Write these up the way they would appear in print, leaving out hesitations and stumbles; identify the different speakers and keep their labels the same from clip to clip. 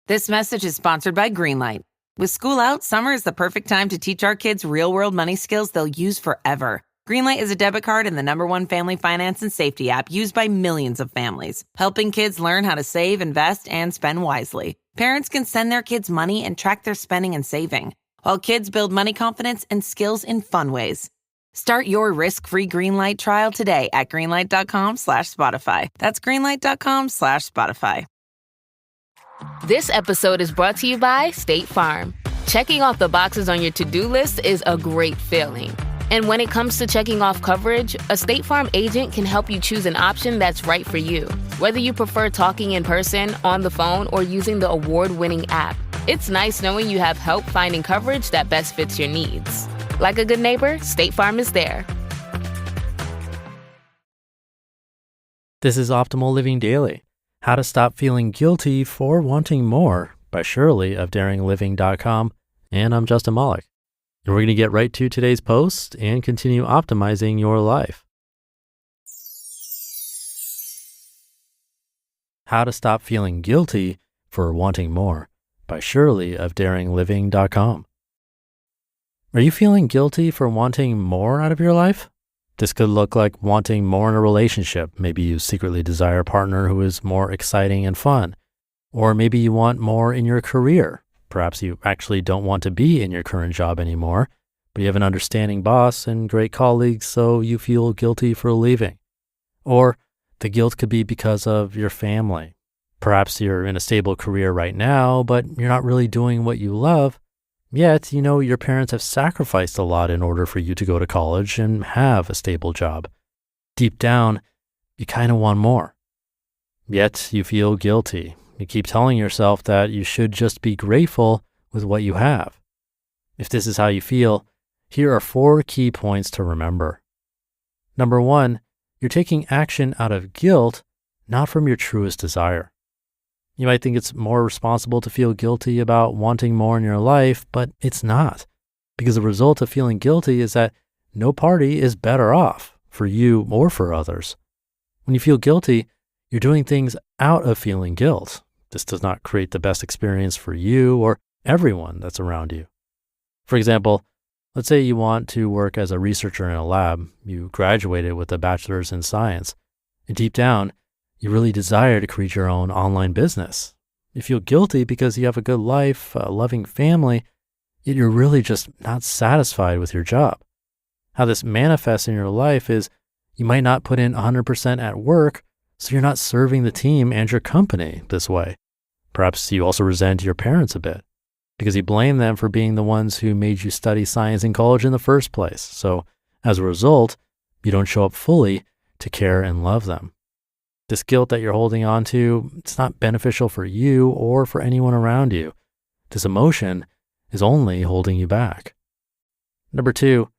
Speaker 1: This message is sponsored by Greenlight. With school out, summer is the perfect time to teach our kids real-world money skills they'll use forever. Greenlight is a debit card and the #1 family finance and safety app used by millions of families, helping kids learn how to save, invest, and spend wisely. Parents can send their kids money and track their spending and saving, while kids build money confidence and skills in fun ways. Start your risk-free Greenlight trial today at greenlight.com/Spotify. That's greenlight.com/Spotify.
Speaker 2: This episode is brought to you by State Farm. Checking off the boxes on your to-do list is a great feeling. And when it comes to checking off coverage, a State Farm agent can help you choose an option that's right for you. Whether you prefer talking in person, on the phone, or using the award-winning app, it's nice knowing you have help finding coverage that best fits your needs. Like a good neighbor, State Farm is there.
Speaker 3: This is Optimal Living Daily. How to Stop Feeling Guilty for Wanting More by Shirley of daringliving.com. And I'm Justin Malik. And we're going to get right to today's post and continue optimizing your life. How to Stop Feeling Guilty for Wanting More by Shirley of daringliving.com. Are you feeling guilty for wanting more out of your life? This could look like wanting more in a relationship. Maybe you secretly desire a partner who is more exciting and fun. Or maybe you want more in your career. Perhaps you actually don't want to be in your current job anymore, but you have an understanding boss and great colleagues, so you feel guilty for leaving. Or the guilt could be because of your family. Perhaps you're in a stable career right now, but you're not really doing what you love. Yet, you know your parents have sacrificed a lot in order for you to go to college and have a stable job. Deep down, you kind of want more. Yet, you feel guilty. You keep telling yourself that you should just be grateful with what you have. If this is how you feel, here are 4 key points to remember. Number 1, you're taking action out of guilt, not from your truest desire. You might think it's more responsible to feel guilty about wanting more in your life, but it's not, because the result of feeling guilty is that no party is better off for you or for others. When you feel guilty, you're doing things out of feeling guilt. This does not create the best experience for you or everyone that's around you. For example, let's say you want to work as a researcher in a lab. You graduated with a bachelor's in science, and deep down, you really desire to create your own online business. You feel guilty because you have a good life, a loving family, yet you're really just not satisfied with your job. How this manifests in your life is you might not put in 100% at work, so you're not serving the team and your company this way. Perhaps you also resent your parents a bit because you blame them for being the ones who made you study science in college in the first place. So as a result, you don't show up fully to care and love them. This guilt that you're holding on to, it's not beneficial for you or for anyone around you. This emotion is only holding you back. Number 2,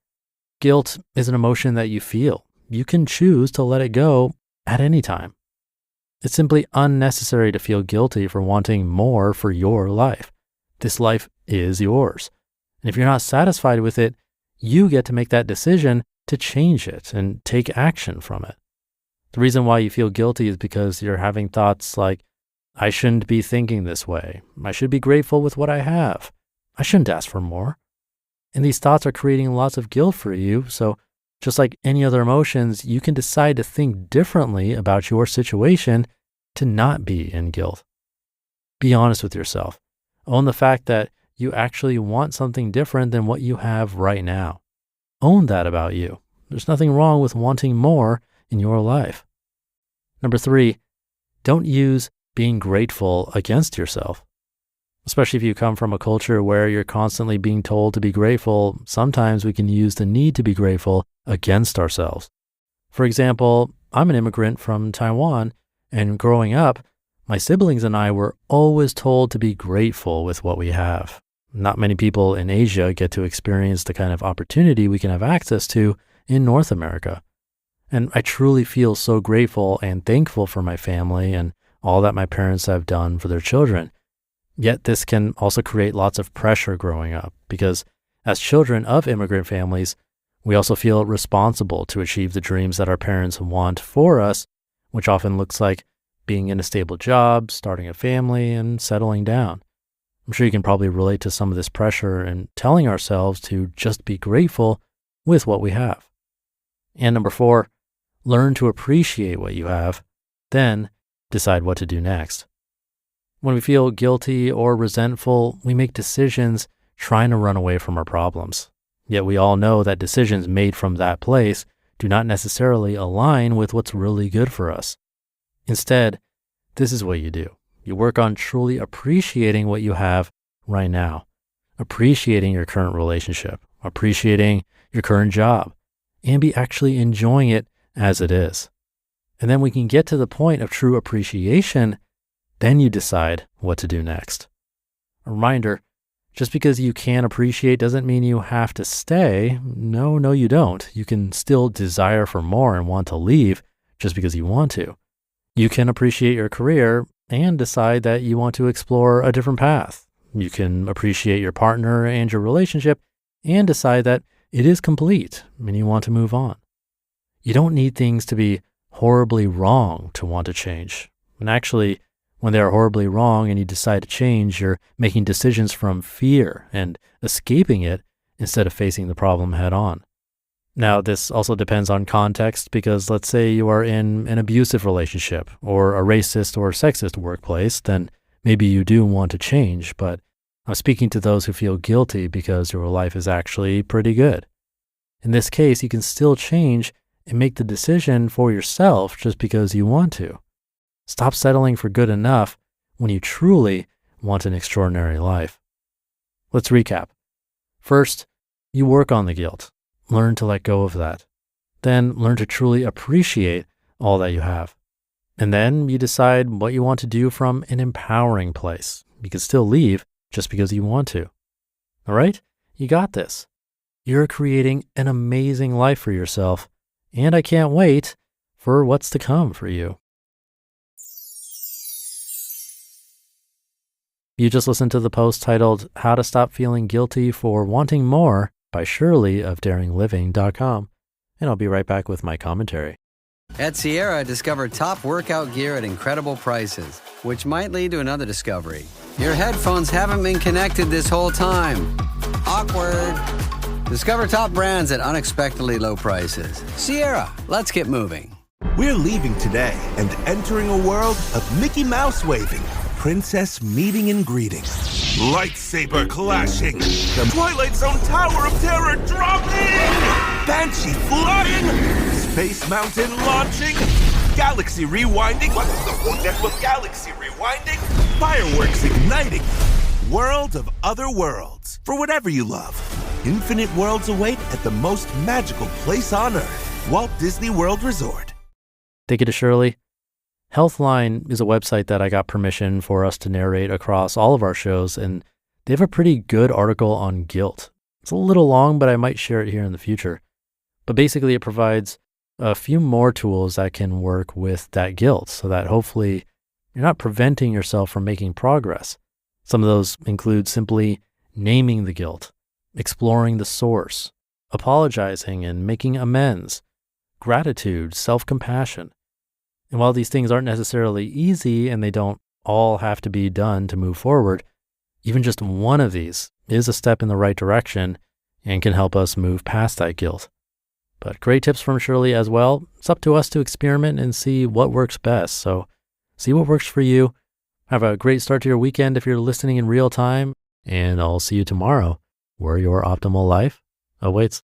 Speaker 3: guilt is an emotion that you feel. You can choose to let it go at any time. It's simply unnecessary to feel guilty for wanting more for your life. This life is yours. And if you're not satisfied with it, you get to make that decision to change it and take action from it. The reason why you feel guilty is because you're having thoughts like, I shouldn't be thinking this way. I should be grateful with what I have. I shouldn't ask for more. And these thoughts are creating lots of guilt for you. So just like any other emotions, you can decide to think differently about your situation to not be in guilt. Be honest with yourself. Own the fact that you actually want something different than what you have right now. Own that about you. There's nothing wrong with wanting more in your life. Number 3, don't use being grateful against yourself. Especially if you come from a culture where you're constantly being told to be grateful, sometimes we can use the need to be grateful against ourselves. For example, I'm an immigrant from Taiwan, and growing up, my siblings and I were always told to be grateful with what we have. Not many people in Asia get to experience the kind of opportunity we can have access to in North America. And I truly feel so grateful and thankful for my family and all that my parents have done for their children. Yet this can also create lots of pressure growing up because as children of immigrant families, we also feel responsible to achieve the dreams that our parents want for us, which often looks like being in a stable job, starting a family, and settling down. I'm sure you can probably relate to some of this pressure in telling ourselves to just be grateful with what we have. And number 4, learn to appreciate what you have, then decide what to do next. When we feel guilty or resentful, we make decisions trying to run away from our problems. Yet we all know that decisions made from that place do not necessarily align with what's really good for us. Instead, this is what you do. You work on truly appreciating what you have right now, appreciating your current relationship, appreciating your current job, and be actually enjoying it as it is. And then we can get to the point of true appreciation, then you decide what to do next. A reminder, just because you can appreciate doesn't mean you have to stay. No, you don't. You can still desire for more and want to leave just because you want to. You can appreciate your career and decide that you want to explore a different path. You can appreciate your partner and your relationship and decide that it is complete and you want to move on. You don't need things to be horribly wrong to want to change. And actually, when they are horribly wrong and you decide to change, you're making decisions from fear and escaping it instead of facing the problem head on. Now, this also depends on context because let's say you are in an abusive relationship or a racist or sexist workplace, then maybe you do want to change, but I'm speaking to those who feel guilty because your life is actually pretty good. In this case, you can still change and make the decision for yourself just because you want to. Stop settling for good enough when you truly want an extraordinary life. Let's recap. First, you work on the guilt. Learn to let go of that. Then learn to truly appreciate all that you have. And then you decide what you want to do from an empowering place. You can still leave just because you want to. All right? You got this. You're creating an amazing life for yourself, and I can't wait for what's to come for you. You just listened to the post titled How to Stop Feeling Guilty for Wanting More by Shirley of daringliving.com, and I'll be right back with my commentary.
Speaker 4: At Sierra, discover top workout gear at incredible prices, which might lead to another discovery. Your headphones haven't been connected this whole time. Awkward. Discover top brands at unexpectedly low prices. Sierra, let's get moving.
Speaker 5: We're leaving today and entering a world of Mickey Mouse waving, princess meeting and greeting, lightsaber clashing, the Twilight Zone Tower of Terror dropping, Banshee flying, Space Mountain launching, galaxy rewinding, what's the whole deck with galaxy rewinding, fireworks igniting, world of other worlds, for whatever you love. Infinite worlds await at the most magical place on Earth, Walt Disney World Resort.
Speaker 3: Thank you to Shirley. Healthline is a website that I got permission for us to narrate across all of our shows, and they have a pretty good article on guilt. It's a little long, but I might share it here in the future. But basically, it provides a few more tools that can work with that guilt so that hopefully you're not preventing yourself from making progress. Some of those include simply naming the guilt, exploring the source, apologizing and making amends, gratitude, self-compassion. And while these things aren't necessarily easy and they don't all have to be done to move forward, even just one of these is a step in the right direction and can help us move past that guilt. But great tips from Shirley as well. It's up to us to experiment and see what works best. So see what works for you. Have a great start to your weekend if you're listening in real time, and I'll see you tomorrow where your optimal life awaits.